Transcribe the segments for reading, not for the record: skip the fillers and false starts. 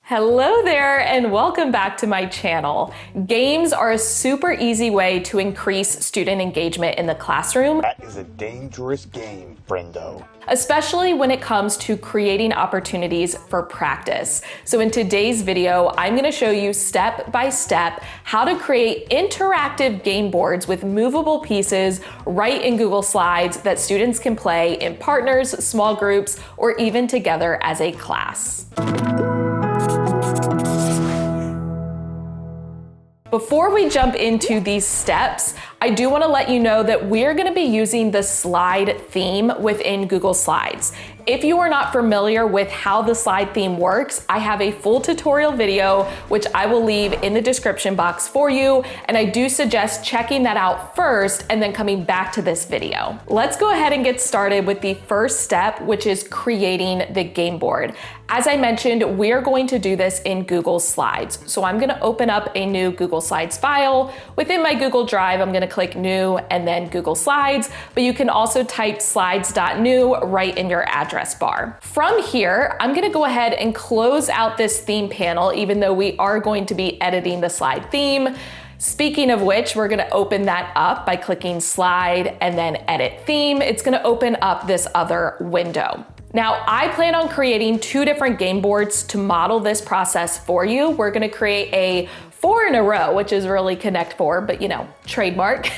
Hello there and welcome back to my channel. Games are a super easy way to increase student engagement in the classroom. That is a dangerous game, friendo. Especially when it comes to creating opportunities for practice. So in today's video, I'm gonna show you step by step how to create interactive game boards with movable pieces right in Google Slides that students can play in partners, small groups, or even together as a class. Before we jump into these steps, I do want to let you know that we're going to be using the slide theme within Google Slides. If you are not familiar with how the slide theme works, I have a full tutorial video, which I will leave in the description box for you. And I do suggest checking that out first and then coming back to this video. Let's go ahead and get started with the first step, which is creating the game board. As I mentioned, we're going to do this in Google Slides. So I'm going to open up a new Google Slides file. Within my Google Drive, I'm going to click New and then Google Slides, but you can also type slides.new right in your address bar. From here, I'm going to go ahead and close out this theme panel, even though we are going to be editing the slide theme. Speaking of which, we're going to open that up by clicking Slide and then Edit Theme. It's going to open up this other window. Now, I plan on creating two different game boards to model this process for you. We're going to create a 4 in a row, which is really Connect 4, but you know, trademark.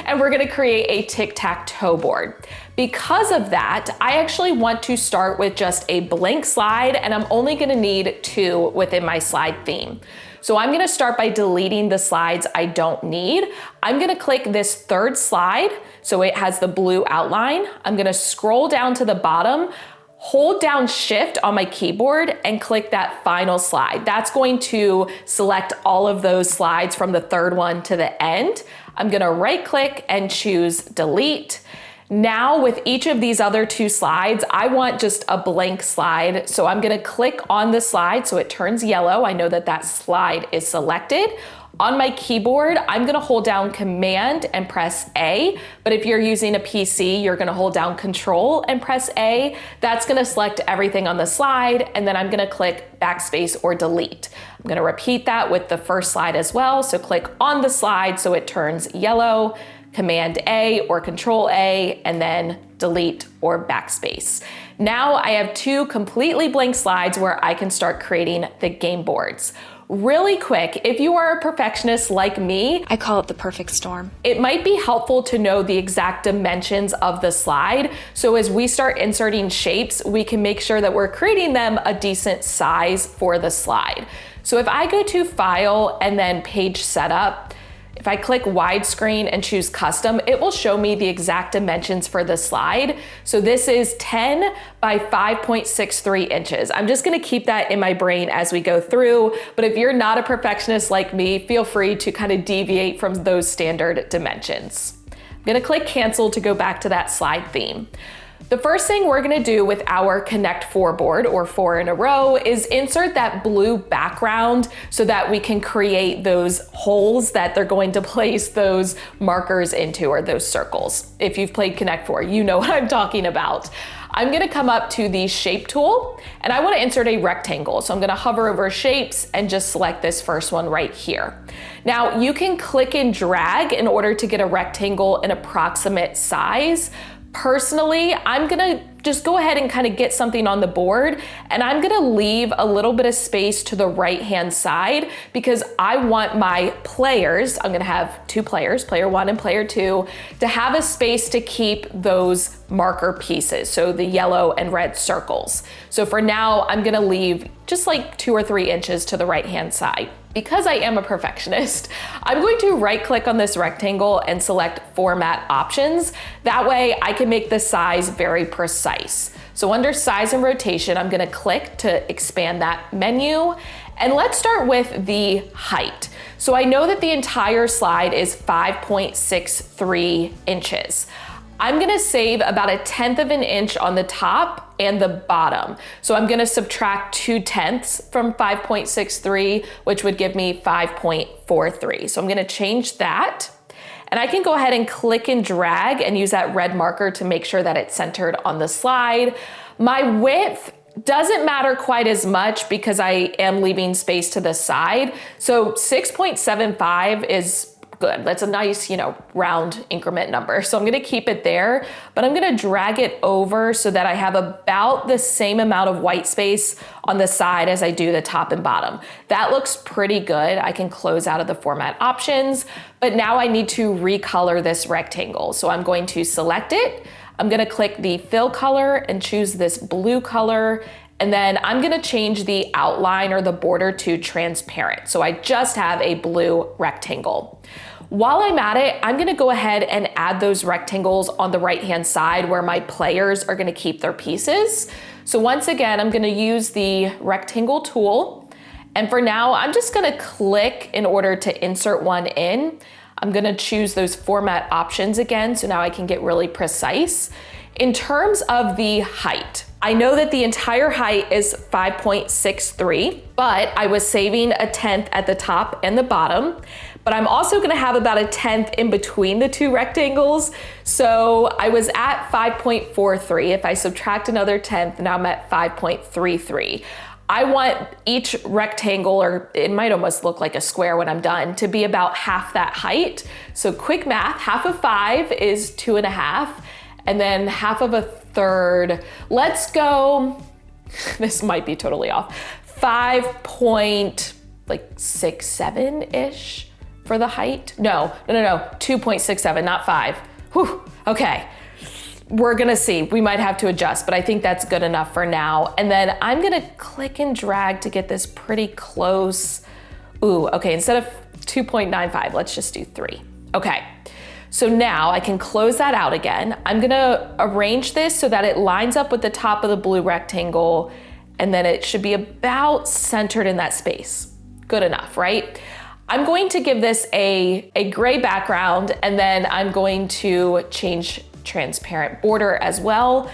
And we're going to create a tic-tac-toe board. Because of that, I actually want to start with just a blank slide, and I'm only going to need 2 within my slide theme. So I'm going to start by deleting the slides I don't need. I'm going to click this third slide, so it has the blue outline. I'm going to scroll down to the bottom, hold down Shift on my keyboard and click that final slide. That's going to select all of those slides from the third one to the end. I'm gonna right click and choose Delete. Now with each of these other 2 slides, I want just a blank slide. So I'm gonna click on the slide so it turns yellow. I know that that slide is selected. On my keyboard, I'm gonna hold down Command and press A, but if you're using a PC, you're gonna hold down Control and press A. That's gonna select everything on the slide, and then I'm gonna click Backspace or Delete. I'm gonna repeat that with the first slide as well, so click on the slide so it turns yellow, Command A or Control A, and then Delete or Backspace. Now I have 2 completely blank slides where I can start creating the game boards. Really quick, if you are a perfectionist like me, I call it the perfect storm. it might be helpful to know the exact dimensions of the slide. So as we start inserting shapes, we can make sure that we're creating them a decent size for the slide. So if I go to File and then Page Setup, if I click widescreen and choose custom, it will show me the exact dimensions for the slide. So this is 10 by 5.63 inches. I'm just gonna keep that in my brain as we go through, but if you're not a perfectionist like me, feel free to kind of deviate from those standard dimensions. I'm gonna click cancel to go back to that slide theme. The first thing we're gonna do with our Connect 4 board, or 4 in a row, is insert that blue background so that we can create those holes that they're going to place those markers into, or those circles. If you've played Connect 4, you know what I'm talking about. I'm gonna come up to the Shape tool, and I wanna insert a rectangle. So I'm gonna hover over Shapes and just select this first one right here. Now, you can click and drag in order to get a rectangle an approximate size. Personally, I'm gonna just go ahead and kind of get something on the board, and I'm gonna leave a little bit of space to the right-hand side because I want my players, I'm gonna have 2 players, player 1 and player 2, to have a space to keep those marker pieces, so the yellow and red circles. So for now, I'm gonna leave just like 2 or 3 inches to the right-hand side. Because I am a perfectionist, I'm going to right click on this rectangle and select Format Options. That way I can make the size very precise. So under Size and Rotation, I'm gonna click to expand that menu. And let's start with the height. So I know that the entire slide is 5.63 inches. I'm gonna save about 1/10 of an inch on the top and the bottom. So I'm gonna subtract 2/10 from 5.63, which would give me 5.43. So I'm gonna change that. And I can go ahead and click and drag and use that red marker to make sure that it's centered on the slide. My width Doesn't matter quite as much because I am leaving space to the side. So 6.75 is good. That's a nice, round increment number. So I'm gonna keep it there, but I'm gonna drag it over so that I have about the same amount of white space on the side as I do the top and bottom. That looks pretty good. I can close out of the format options, but now I need to recolor this rectangle. So I'm going to select it. I'm gonna click the fill color and choose this blue color. And then I'm gonna change the outline or the border to transparent. So I just have a blue rectangle. While I'm at it, I'm gonna go ahead and add those rectangles on the right-hand side where my players are gonna keep their pieces. So once again, I'm gonna use the rectangle tool. And for now, I'm just gonna click in order to insert one in. I'm gonna choose those format options again, so now I can get really precise. In terms of the height, I know that the entire height is 5.63, but I was saving a 1/10 at the top and the bottom, but I'm also gonna have about a 1/10 in between the two rectangles. So I was at 5.43. If I subtract another 1/10, now I'm at 5.33. I want each rectangle, or it might almost look like a square when I'm done, to be about half that height. So quick math, half of 5 is 2.5, and then half of a third, let's go, this might be totally off, 5.67-ish for the height. No, 2.67, not 5. Whew, okay. We're gonna see, we might have to adjust, but I think that's good enough for now. And then I'm gonna click and drag to get this pretty close. Ooh, okay, instead of 2.95, let's just do 3. Okay, so now I can close that out again. I'm gonna arrange this so that it lines up with the top of the blue rectangle, and then it should be about centered in that space. Good enough, right? I'm going to give this a gray background, and then I'm going to change transparent border as well.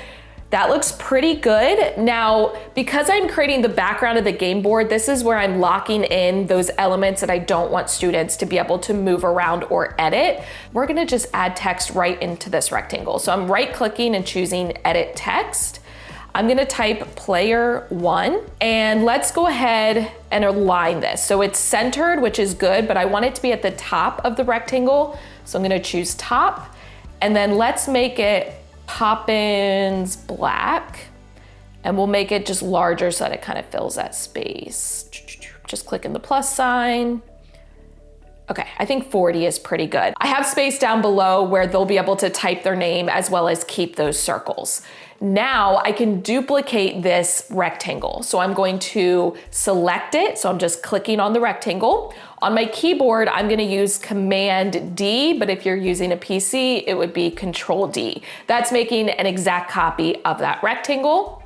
That looks pretty good. Now, because I'm creating the background of the game board, this is where I'm locking in those elements that I don't want students to be able to move around or edit. We're gonna just add text right into this rectangle. So I'm right clicking and choosing edit text. I'm gonna type player 1, and let's go ahead and align this. So it's centered, which is good, but I want it to be at the top of the rectangle. So I'm gonna choose top. And then let's make it Poppins black, and we'll make it just larger so that it kind of fills that space. Just click in the plus sign. Okay, I think 40 is pretty good. I have space down below where they'll be able to type their name as well as keep those circles. Now I can duplicate this rectangle. So I'm going to select it. So I'm just clicking on the rectangle. On my keyboard, I'm gonna use Command D, but if you're using a PC, it would be Control D. That's making an exact copy of that rectangle.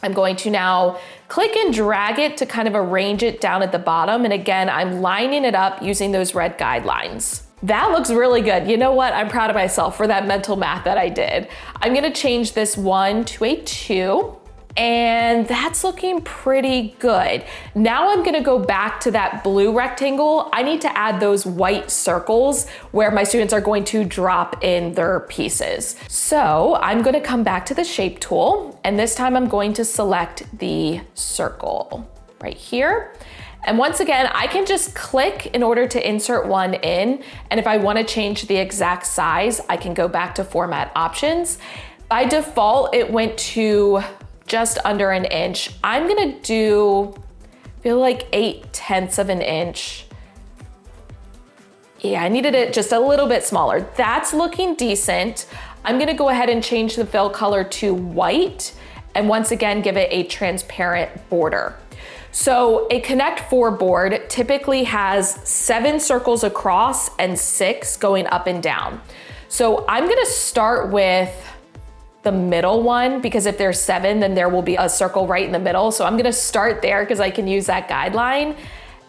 I'm going to now click and drag it to kind of arrange it down at the bottom. And again, I'm lining it up using those red guidelines. That looks really good. You know what? I'm proud of myself for that mental math that I did. I'm gonna change this 1 to a 2, and that's looking pretty good. Now I'm gonna go back to that blue rectangle. I need to add those white circles where my students are going to drop in their pieces. So I'm gonna come back to the shape tool, and this time I'm going to select the circle right here. And once again, I can just click in order to insert one in. And if I want to change the exact size, I can go back to format options. By default, it went to just under an inch. I'm gonna do, I feel like 8/10 of an inch. Yeah, I needed it just a little bit smaller. That's looking decent. I'm gonna go ahead and change the fill color to white. And once again, give it a transparent border. So a Connect 4 board typically has 7 circles across and 6 going up and down. So I'm gonna start with the middle one, because if there's 7, then there will be a circle right in the middle. So I'm gonna start there because I can use that guideline.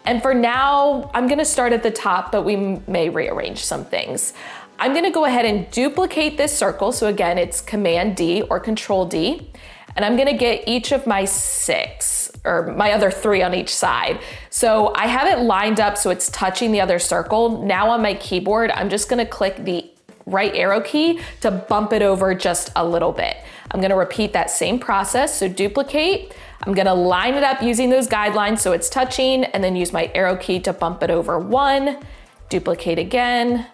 And for now, I'm gonna start at the top, but we may rearrange some things. I'm gonna go ahead and duplicate this circle. So again, it's Command D or Control D. And I'm gonna get each of my 6, or my other 3 on each side. So I have it lined up so it's touching the other circle. Now on my keyboard, I'm just gonna click the right arrow key to bump it over just a little bit. I'm gonna repeat that same process, so duplicate. I'm gonna line it up using those guidelines so it's touching, and then use my arrow key to bump it over 1, duplicate again,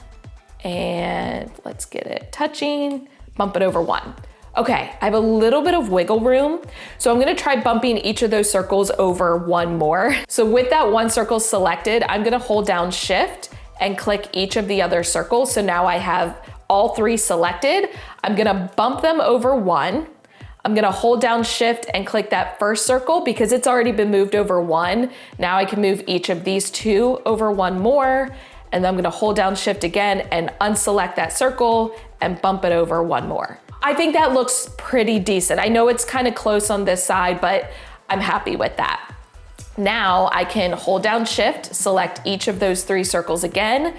and let's get it touching, bump it over 1. Okay, I have a little bit of wiggle room, so I'm gonna try bumping each of those circles over 1 more. So with that 1 circle selected, I'm gonna hold down Shift and click each of the other circles. So now I have all 3 selected. I'm gonna bump them over 1. I'm gonna hold down Shift and click that first circle because it's already been moved over 1. Now I can move each of these 2 over 1 more, and then I'm gonna hold down Shift again and unselect that circle and bump it over 1 more. I think that looks pretty decent. I know it's kind of close on this side, but I'm happy with that. Now I can hold down Shift, select each of those 3 circles again,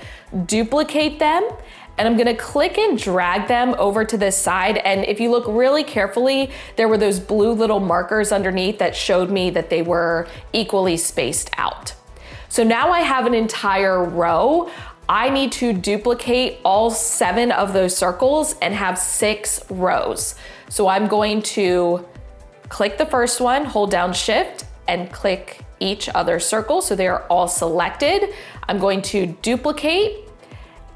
duplicate them, and I'm gonna click and drag them over to this side. And if you look really carefully, there were those blue little markers underneath that showed me that they were equally spaced out. So now I have an entire row. I need to duplicate all 7 of those circles and have 6 rows. So I'm going to click the first one, hold down Shift, and click each other circle so they are all selected. I'm going to duplicate,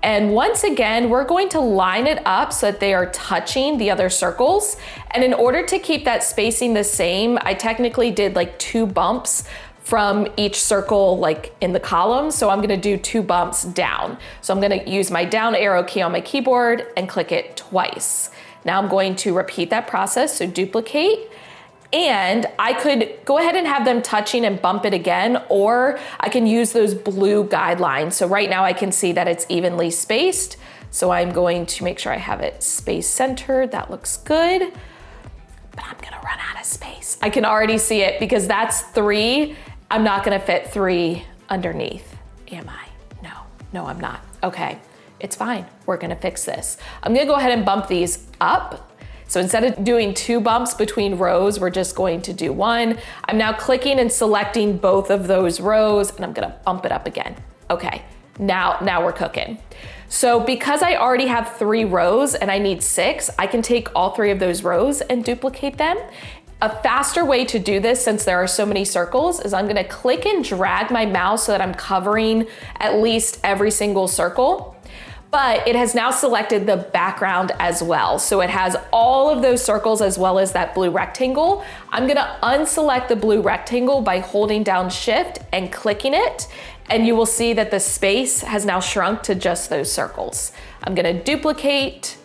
and once again, we're going to line it up so that they are touching the other circles. And in order to keep that spacing the same, I technically did like 2 bumps from each circle like in the column. So I'm gonna do 2 bumps down. So I'm gonna use my down arrow key on my keyboard and click it twice. Now I'm going to repeat that process, so duplicate, and I could go ahead and have them touching and bump it again, or I can use those blue guidelines. So right now I can see that it's evenly spaced. So I'm going to make sure I have it space centered. That looks good, but I'm gonna run out of space. I can already see it because that's 3. I'm not gonna fit 3 underneath, am I? No, I'm not. Okay, it's fine. We're gonna fix this. I'm gonna go ahead and bump these up. So instead of doing 2 bumps between rows, we're just going to do 1. I'm now clicking and selecting both of those rows, and I'm gonna bump it up again. Okay, now we're cooking. So because I already have 3 rows and I need 6, I can take all 3 of those rows and duplicate them. A faster way to do this, since there are so many circles, is I'm gonna click and drag my mouse so that I'm covering at least every single circle. But it has now selected the background as well. So it has all of those circles as well as that blue rectangle. I'm gonna unselect the blue rectangle by holding down Shift and clicking it, and you will see that the space has now shrunk to just those circles. I'm gonna duplicate,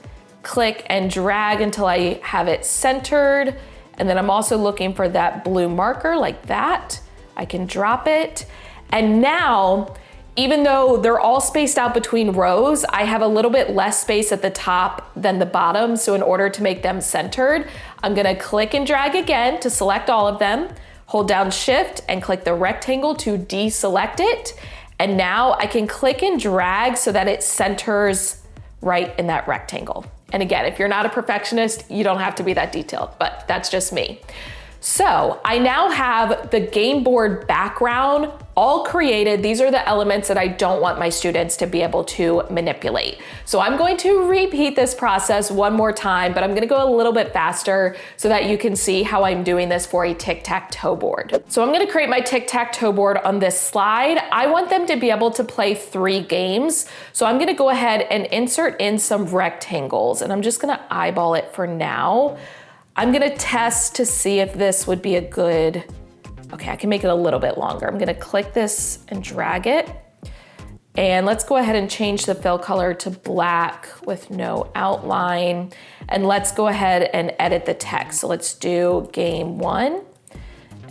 click and drag until I have it centered, and then I'm also looking for that blue marker like that. I can drop it, and now, even though they're all spaced out between rows, I have a little bit less space at the top than the bottom. So in order to make them centered, I'm gonna click and drag again to select all of them, hold down Shift and click the rectangle to deselect it. And now I can click and drag so that it centers right in that rectangle. And again, if you're not a perfectionist, you don't have to be that detailed, but that's just me. So I now have the game board background all created. These are the elements that I don't want my students to be able to manipulate. So I'm going to repeat this process one more time, but I'm gonna go a little bit faster so that you can see how I'm doing this for a tic-tac-toe board. So I'm gonna create my tic-tac-toe board on this slide. I want them to be able to play 3 games. So I'm gonna go ahead and insert in some rectangles, and I'm just gonna eyeball it for now. I'm gonna test to see if this would be a good, okay, I can make it a little bit longer. I'm gonna click this and drag it. And let's go ahead and change the fill color to black with no outline. And let's go ahead and edit the text. So let's do game 1.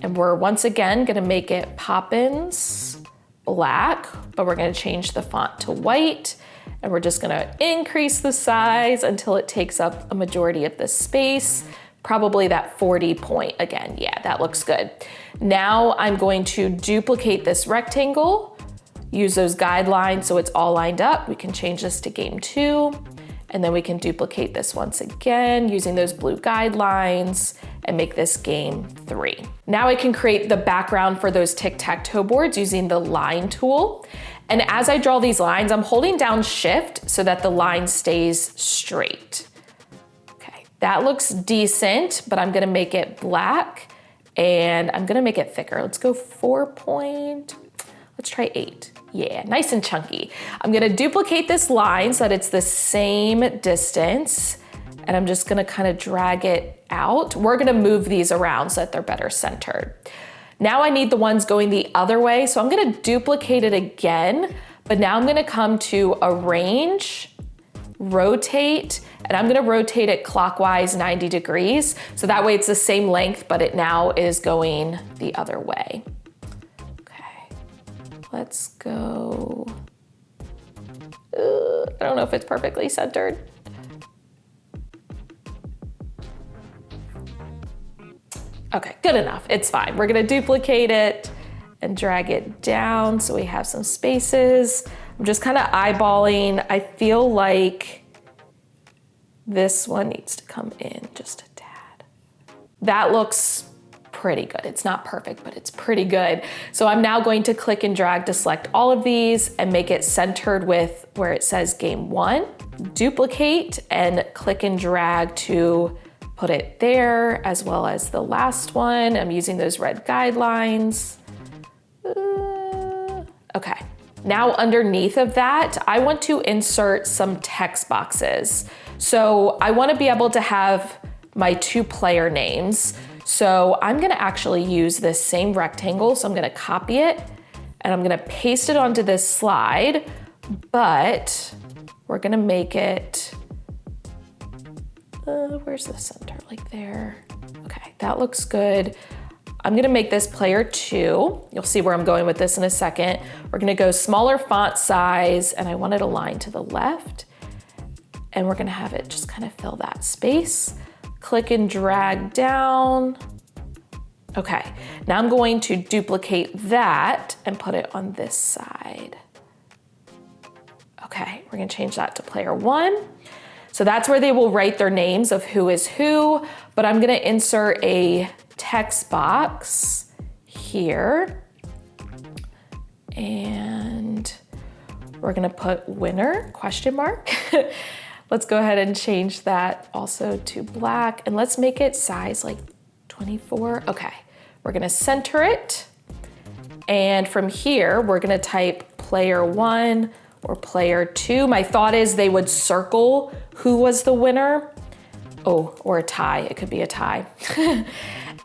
And we're once again gonna make it Poppins black, but we're gonna change the font to white. And we're just gonna increase the size until it takes up a majority of the space. Probably that 40 point again. Yeah, that looks good. Now I'm going to duplicate this rectangle, use those guidelines so it's all lined up. We can change this to game 2, and then we can duplicate this once again using those blue guidelines and make this game 3. Now I can create the background for those tic-tac-toe boards using the line tool. And as I draw these lines, I'm holding down Shift so that the line stays straight. Okay, that looks decent, but I'm gonna make it black and I'm gonna make it thicker. Let's go 4 let's try 8. Yeah, nice and chunky. I'm gonna duplicate this line so that it's the same distance, and I'm just gonna kind of drag it out. We're gonna move these around so that they're better centered. Now I need the ones going the other way, so I'm gonna duplicate it again, but now I'm gonna come to arrange, rotate, and I'm gonna rotate it clockwise 90 degrees, so that way it's the same length, but it now is going the other way. Okay, let's go. I don't know if it's perfectly centered. Okay, good enough, it's fine. We're gonna duplicate it and drag it down so we have some spaces. I'm just kind of eyeballing. I feel like this one needs to come in just a tad. That looks pretty good. It's not perfect, but it's pretty good. So I'm now going to click and drag to select all of these and make it centered with where it says game 1. Duplicate and click and drag to put it there, as well as the last one. I'm using those red guidelines. Okay. Now underneath of that, I want to insert some text boxes. So I want to be able to have my 2 player names. So I'm going to actually use this same rectangle. So I'm going to copy it and I'm going to paste it onto this slide, but we're going to make it, where's the center? Like there. Okay, that looks good. I'm gonna make this player 2. You'll see where I'm going with this in a second. We're gonna go smaller font size, and I want it aligned to the left. And we're gonna have it just kind of fill that space. Click and drag down. Okay, now I'm going to duplicate that and put it on this side. Okay, we're gonna change that to player 1. So that's where they will write their names of who is who, but I'm gonna insert a text box here. And we're gonna put winner, question mark. Let's go ahead and change that also to black, and let's make it size like 24. Okay, we're gonna center it. And from here, we're gonna type player 1 or player 2. My thought is they would circle who was the winner. Oh, or a tie, it could be a tie.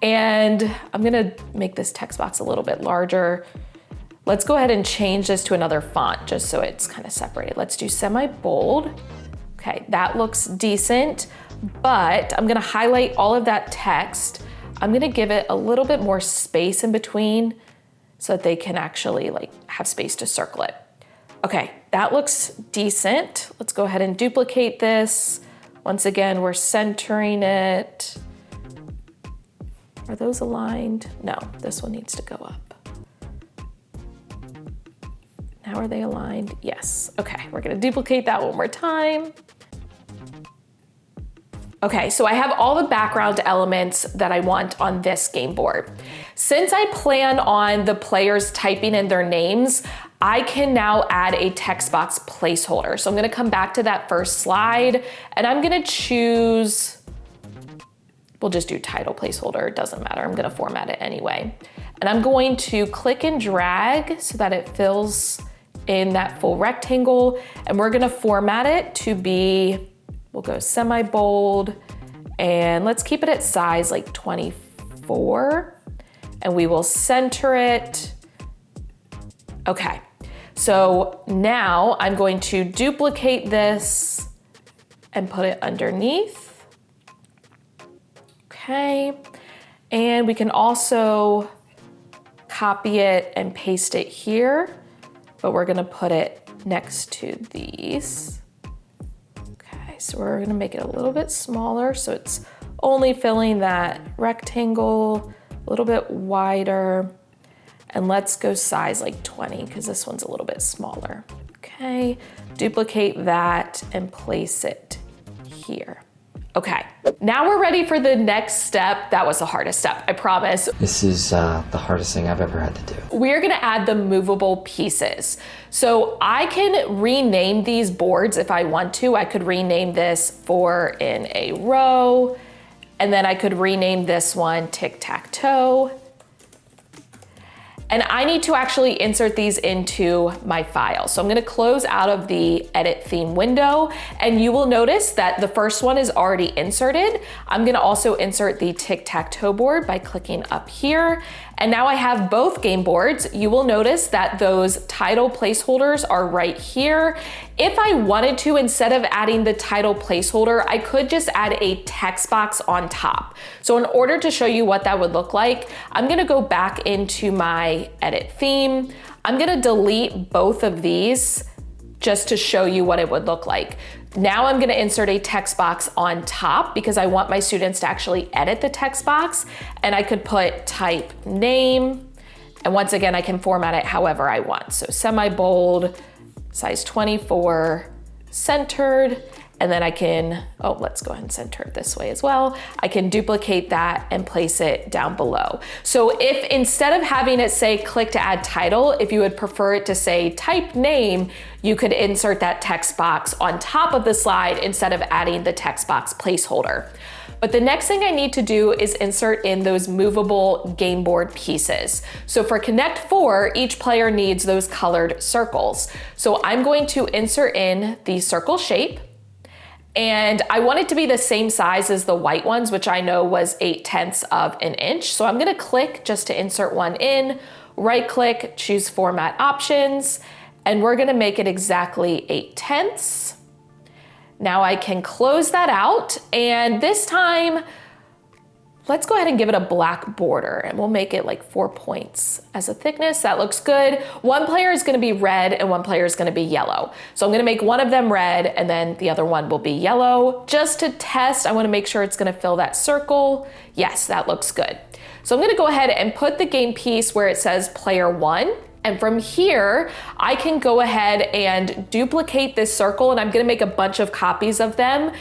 And I'm gonna make this text box a little bit larger. Let's go ahead and change this to another font just so it's kind of separated. Let's do semi-bold. Okay, that looks decent, but I'm gonna highlight all of that text. I'm gonna give it a little bit more space in between so that they can actually like have space to circle it. Okay, that looks decent. Let's go ahead and duplicate this. Once again, we're centering it. Are those aligned? No, this one needs to go up. Now are they aligned? Yes. Okay, we're gonna duplicate that one more time. Okay, so I have all the background elements that I want on this game board. Since I plan on the players typing in their names, I can now add a text box placeholder. So I'm gonna come back to that first slide and I'm gonna choose, we'll just do title placeholder, it doesn't matter, I'm gonna format it anyway. And I'm going to click and drag so that it fills in that full rectangle, and we're gonna format it to be, we'll go semi-bold, and let's keep it at size like 24, and we will center it. Okay, so now I'm going to duplicate this and put it underneath. Okay, and we can also copy it and paste it here, but we're gonna put it next to these. Okay, so we're gonna make it a little bit smaller so it's only filling that rectangle, a little bit wider, and let's go size like 20 because this one's a little bit smaller. Okay, duplicate that and place it here. Okay, Now we're ready for the next step. That was the hardest step, I promise. This is the hardest thing I've ever had to do. We're gonna add the movable pieces. So I can rename these boards if I want to. I could rename this 4 in a row, and then I could rename this one tic-tac-toe. And I need to actually insert these into my file. So I'm gonna close out of the edit theme window, and you will notice that the first one is already inserted. I'm gonna also insert the tic-tac-toe board by clicking up here. And now I have both game boards. You will notice that those title placeholders are right here. If I wanted to, instead of adding the title placeholder, I could just add a text box on top. So in order to show you what that would look like, I'm gonna go back into my edit theme. I'm gonna delete both of these just to show you what it would look like. Now I'm gonna insert a text box on top because I want my students to actually edit the text box, and I could put type name, and once again, I can format it however I want. So semi-bold, size 24, centered, and then I can, oh, let's go ahead and center it this way as well. I can duplicate that and place it down below. So if instead of having it say click to add title, if you would prefer it to say type name, you could insert that text box on top of the slide instead of adding the text box placeholder. But the next thing I need to do is insert in those movable game board pieces. So for Connect 4, each player needs those colored circles. So I'm going to insert in the circle shape, and I want it to be the same size as the white ones, which I know was 8/10 of an inch. So I'm gonna click just to insert one in, right click, choose format options, and we're gonna make it exactly 8/10. Now I can close that out, and this time, let's go ahead and give it a black border, and we'll make it like 4 points as a thickness. That looks good. One player is gonna be red and one player is gonna be yellow. So I'm gonna make one of them red and then the other one will be yellow. Just to test, I wanna make sure it's gonna fill that circle. Yes, that looks good. So I'm gonna go ahead and put the game piece where it says player 1. And from here, I can go ahead and duplicate this circle, and I'm gonna make a bunch of copies of them.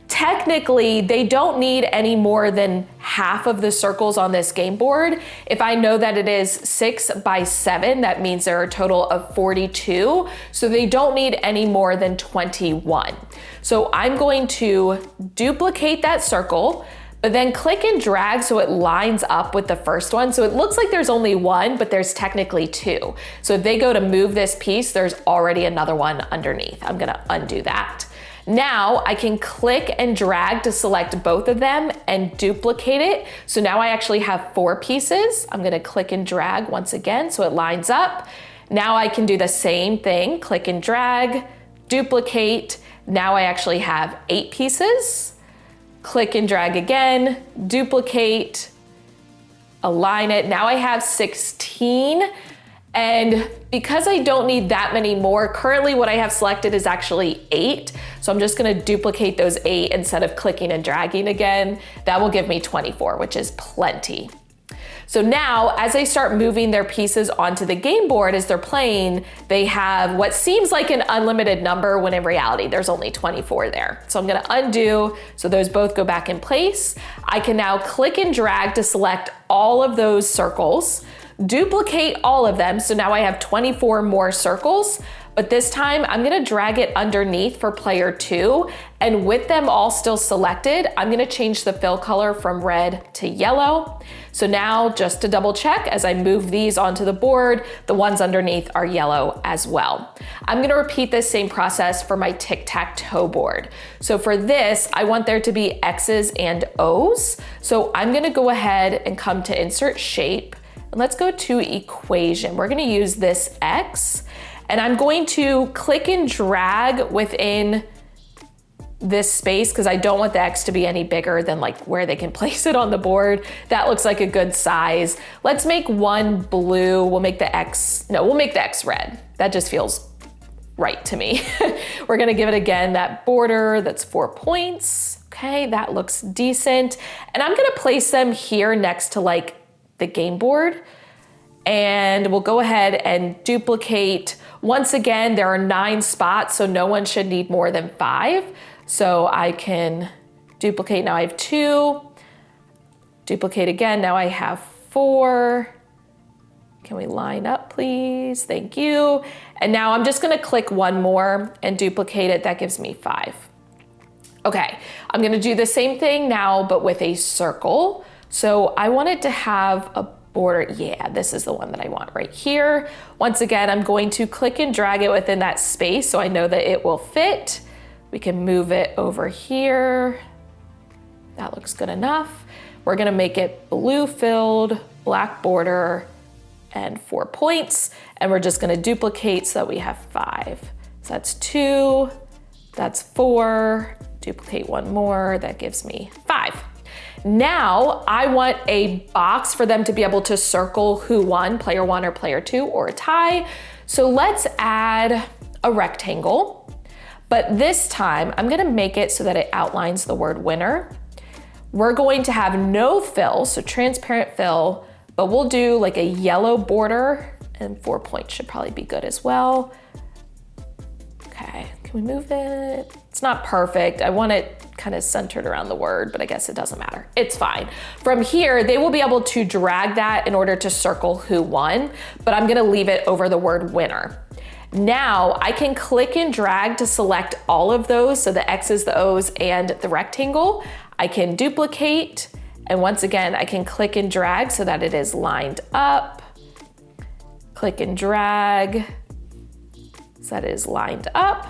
Technically, they don't need any more than half of the circles on this game board. If I know that it is 6 by 7, that means there are a total of 42. So they don't need any more than 21. So I'm going to duplicate that circle, but then click and drag so it lines up with the first one. So it looks like there's only one, but there's technically 2. So if they go to move this piece, there's already another one underneath. I'm gonna undo that. Now I can click and drag to select both of them and duplicate it. So now I actually have 4 pieces. I'm gonna click and drag once again so it lines up. Now I can do the same thing, click and drag, duplicate. Now I actually have 8 pieces. Click and drag again, duplicate, align it. Now I have 16. And because I don't need that many more, currently what I have selected is actually 8. So I'm just gonna duplicate those 8 instead of clicking and dragging again. That will give me 24, which is plenty. So now, as they start moving their pieces onto the game board as they're playing, they have what seems like an unlimited number when in reality, there's only 24 there. So I'm gonna undo, so those both go back in place. I can now click and drag to select all of those circles, duplicate all of them, so now I have 24 more circles, but this time I'm gonna drag it underneath for player 2, and with them all still selected, I'm gonna change the fill color from red to yellow. So now, just to double check, as I move these onto the board, the ones underneath are yellow as well. I'm gonna repeat this same process for my tic-tac-toe board. So for this, I want there to be X's and O's. So I'm gonna go ahead and come to Insert Shape, and let's go to Equation. We're gonna use this X, and I'm going to click and drag within this space because I don't want the X to be any bigger than like where they can place it on the board. That looks like a good size. Let's make one blue. We'll make the X red. That just feels right to me. We're gonna give it again that border that's 4 points. Okay, that looks decent. And I'm gonna place them here next to like the game board. And we'll go ahead and duplicate. Once again, there are 9 spots, so no one should need more than 5. So I can Duplicate, now I have 2. Duplicate again, now I have 4. Can we line up, please? Thank you. And now I'm just gonna click one more and duplicate it. That gives me 5. Okay, I'm gonna do the same thing now, but with a circle. So I want it to have a border. Yeah, this is the one that I want right here. Once again, I'm going to click and drag it within that space so I know that it will fit. We can move it over here. That looks good enough. We're gonna make it blue filled, black border, and 4 points. And we're just gonna duplicate so that we have 5. So that's 2, that's 4, duplicate one more, that gives me 5. Now I want a box for them to be able to circle who won, player 1 or player 2, or a tie. So let's add a rectangle, but this time I'm gonna make it so that it outlines the word winner. We're going to have no fill, so transparent fill, but we'll do like a yellow border, and 4 points should probably be good as well. Okay, can we move it? It's not perfect. I want it kind of centered around the word, but I guess it doesn't matter. It's fine. From here, they will be able to drag that in order to circle who won, but I'm gonna leave it over the word winner. Now I can click and drag to select all of those, so the X's, the O's, and the rectangle. I can duplicate, and once again, I can click and drag so that it is lined up. Click and drag so that it is lined up.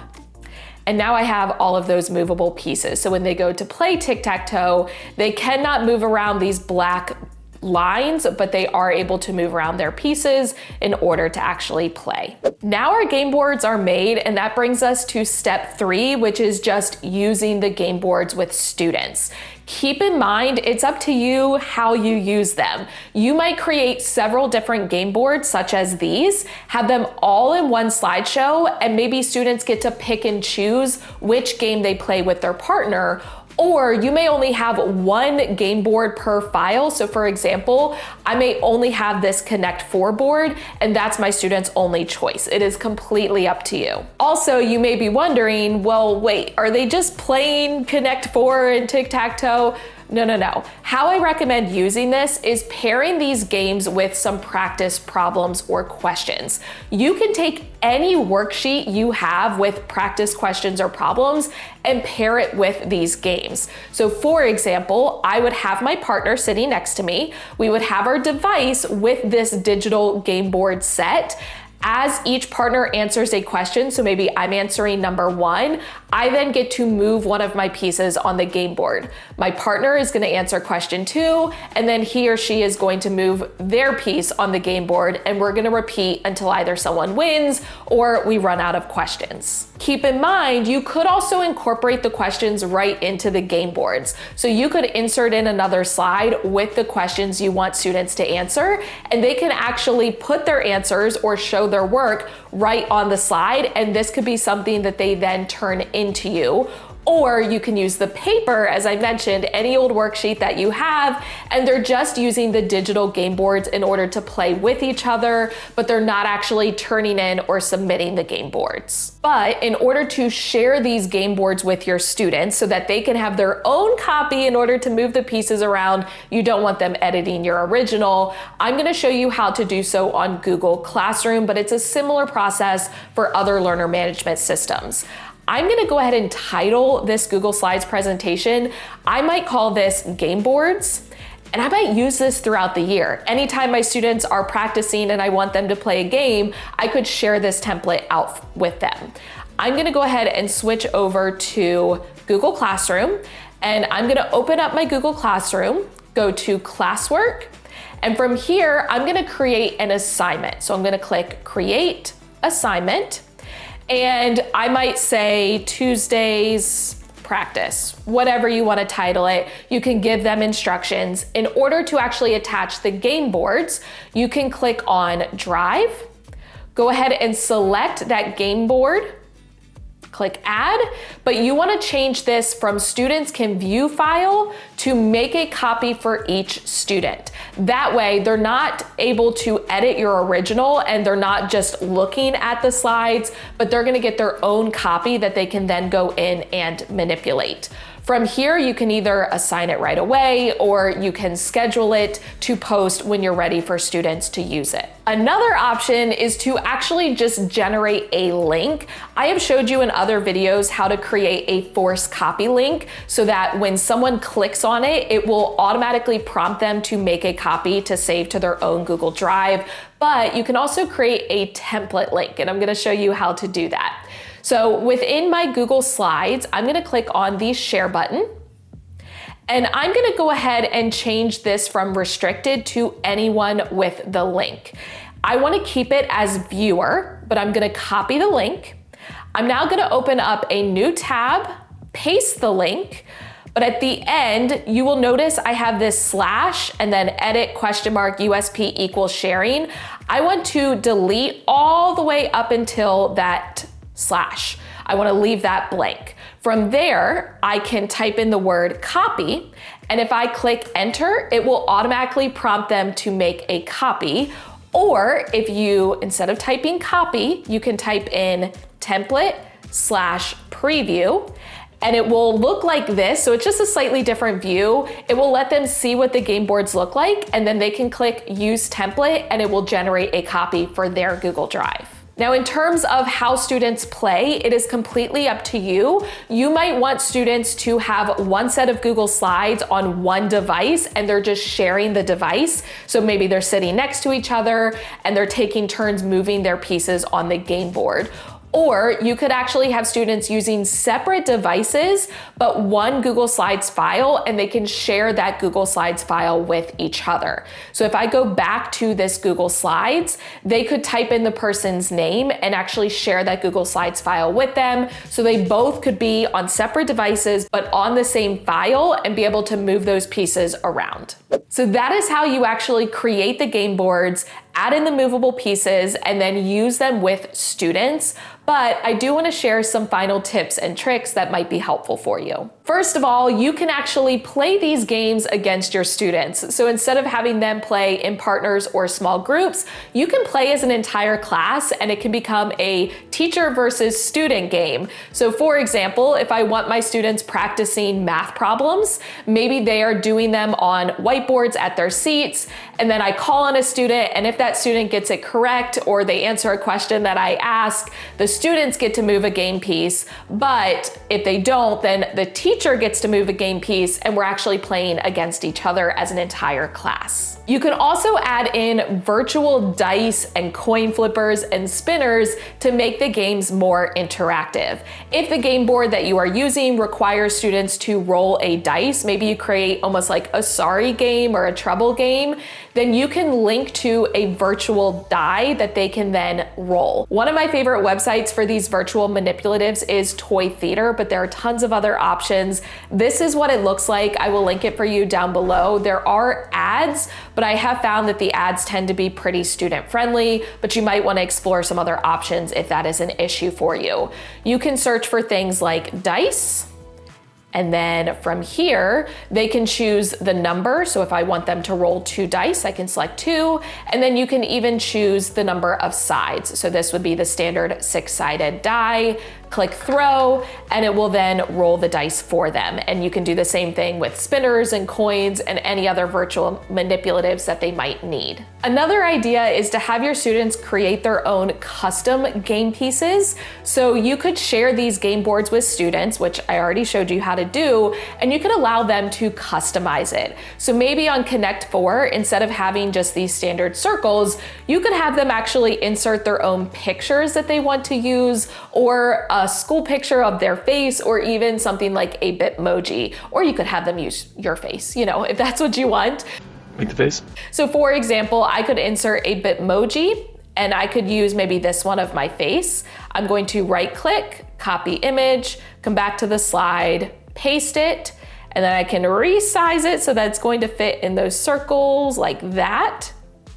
And now I have all of those movable pieces. So when they go to play tic-tac-toe, they cannot move around these black lines, but they are able to move around their pieces in order to actually play. Now our game boards are made, and that brings us to step 3, which is just using the game boards with students. Keep in mind, it's up to you how you use them. You might create several different game boards such as these, have them all in one slideshow, and maybe students get to pick and choose which game they play with their partner. Or you may only have one game board per file. So for example, I may only have this Connect 4 board, and that's my student's only choice. It is completely up to you. Also, you may be wondering, well, wait, are they just playing Connect 4 and tic-tac-toe? No. How I recommend using this is pairing these games with some practice problems or questions. You can take any worksheet you have with practice questions or problems and pair it with these games. So for example, I would have my partner sitting next to me. We would have our device with this digital game board set. As each partner answers a question, so maybe I'm answering number 1, I then get to move one of my pieces on the game board. My partner is gonna answer question 2, and then he or she is going to move their piece on the game board, and we're gonna repeat until either someone wins or we run out of questions. Keep in mind, you could also incorporate the questions right into the game boards. So you could insert in another slide with the questions you want students to answer, and they can actually put their answers or show their work right on the slide, and this could be something that they then turn into you. Or you can use the paper, as I mentioned, any old worksheet that you have, and they're just using the digital game boards in order to play with each other, but they're not actually turning in or submitting the game boards. But in order to share these game boards with your students so that they can have their own copy in order to move the pieces around, you don't want them editing your original, I'm gonna show you how to do so on Google Classroom, but it's a similar process for other learner management systems. I'm gonna go ahead and title this Google Slides presentation. I might call this Game Boards, and I might use this throughout the year. Anytime my students are practicing and I want them to play a game, I could share this template out with them. I'm gonna go ahead and switch over to Google Classroom, and I'm gonna open up my Google Classroom, go to Classwork, and from here, I'm gonna create an assignment. So I'm gonna click Create Assignment, and I might say Tuesday's practice, whatever you want to title it. You can give them instructions. In order to actually attach the game boards, you can click on Drive, go ahead and select that game board, click Add, but you want to change this from Students Can View file to make a copy for each student. That way, they're not able to edit your original and they're not just looking at the slides, but they're going to get their own copy that they can then go in and manipulate. From here, you can either assign it right away or you can schedule it to post when you're ready for students to use it. Another option is to actually just generate a link. I have showed you in other videos how to create a forced copy link so that when someone clicks on it, it will automatically prompt them to make a copy to save to their own Google Drive. But you can also create a template link, and I'm gonna show you how to do that. So within my Google Slides, I'm gonna click on the share button. And I'm gonna go ahead and change this from restricted to anyone with the link. I wanna keep it as viewer, but I'm gonna copy the link. I'm now gonna open up a new tab, paste the link, but at the end, you will notice I have this slash and then edit USP equals sharing. I want to delete all the way up until that slash. I wanna leave that blank. From there, I can type in the word copy, and if I click enter, it will automatically prompt them to make a copy. Or if you, instead of typing copy, you can type in template/preview, and it will look like this. So it's just a slightly different view. It will let them see what the game boards look like, and then they can click use template and it will generate a copy for their Google Drive. Now, in terms of how students play, it is completely up to you. You might want students to have one set of Google Slides on one device and they're just sharing the device. So maybe they're sitting next to each other and they're taking turns moving their pieces on the game board. Or you could actually have students using separate devices, but one Google Slides file, and they can share that Google Slides file with each other. So if I go back to this Google Slides, they could type in the person's name and actually share that Google Slides file with them. So they both could be on separate devices, but on the same file and be able to move those pieces around. So that is how you actually create the game boards, add in the movable pieces, and then use them with students. But I do want to share some final tips and tricks that might be helpful for you. First of all, you can actually play these games against your students. So instead of having them play in partners or small groups, you can play as an entire class and it can become a teacher versus student game. So for example, if I want my students practicing math problems, maybe they are doing them on whiteboards at their seats, and then I call on a student, and if that student gets it correct or they answer a question that I ask, the students get to move a game piece, but if they don't, then the teacher gets to move a game piece, and we're actually playing against each other as an entire class. You can also add in virtual dice and coin flippers and spinners to make the games more interactive. If the game board that you are using requires students to roll a dice, maybe you create almost like a sorry game or a trouble game, then you can link to a virtual die that they can then roll. One of my favorite websites for these virtual manipulatives is Toy Theater, but there are tons of other options. This is what it looks like. I will link it for you down below. There are ads, but I have found that the ads tend to be pretty student friendly, but you might want to explore some other options if that is an issue for you. You can search for things like dice, and then from here, they can choose the number. So if I want them to roll 2 dice, I can select 2, and then you can even choose the number of sides. So this would be the standard 6-sided die. Click throw, and it will then roll the dice for them. And you can do the same thing with spinners and coins and any other virtual manipulatives that they might need. Another idea is to have your students create their own custom game pieces. So you could share these game boards with students, which I already showed you how to do, and you could allow them to customize it. So maybe on Connect 4, instead of having just these standard circles, you could have them actually insert their own pictures that they want to use, or a school picture of their face, or even something like a Bitmoji, or you could have them use your face, you know, if that's what you want. Make the face. So for example, I could insert a Bitmoji and I could use maybe this one of my face. I'm going to right click, copy image, come back to the slide, paste it, and then I can resize it so that it's going to fit in those circles like that.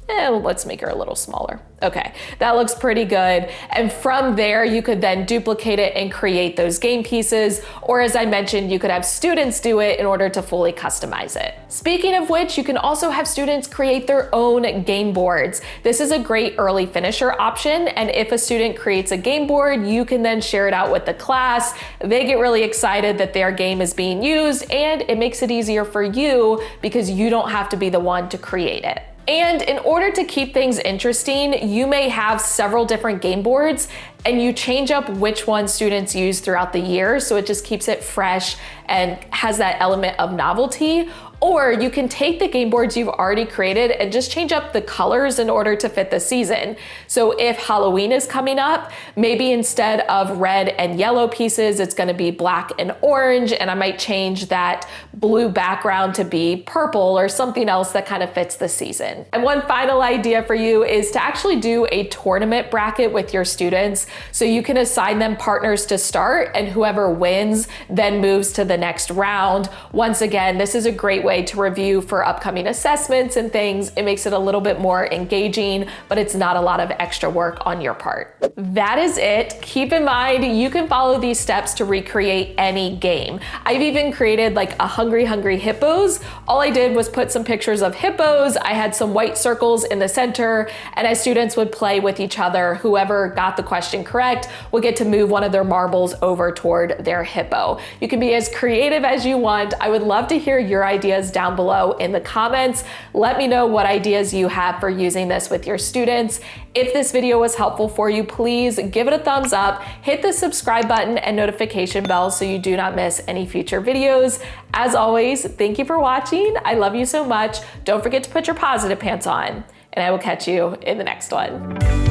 Let's make her a little smaller. Okay, that looks pretty good. And from there, you could then duplicate it and create those game pieces. Or as I mentioned, you could have students do it in order to fully customize it. Speaking of which, you can also have students create their own game boards. This is a great early finisher option. And if a student creates a game board, you can then share it out with the class. They get really excited that their game is being used, and it makes it easier for you because you don't have to be the one to create it. And in order to keep things interesting, you may have several different game boards and you change up which one students use throughout the year, so it just keeps it fresh and has that element of novelty. Or you can take the game boards you've already created and just change up the colors in order to fit the season. So if Halloween is coming up, maybe instead of red and yellow pieces, it's gonna be black and orange, and I might change that blue background to be purple or something else that kind of fits the season. And one final idea for you is to actually do a tournament bracket with your students. So you can assign them partners to start, and whoever wins then moves to the next round. Once again, this is a great way to review for upcoming assessments and things. It makes it a little bit more engaging, but it's not a lot of extra work on your part. That is it. Keep in mind, you can follow these steps to recreate any game. I've even created like a Hungry Hippos. All I did was put some pictures of hippos. I had some white circles in the center, and as students would play with each other, whoever got the question correct would get to move one of their marbles over toward their hippo. You can be as creative as you want. I would love to hear your ideas down below in the comments. Let me know what ideas you have for using this with your students. If this video was helpful for you, please give it a thumbs up, hit the subscribe button and notification bell so you do not miss any future videos. As always, thank you for watching. I love you so much. Don't forget to put your positive pants on, and I will catch you in the next one.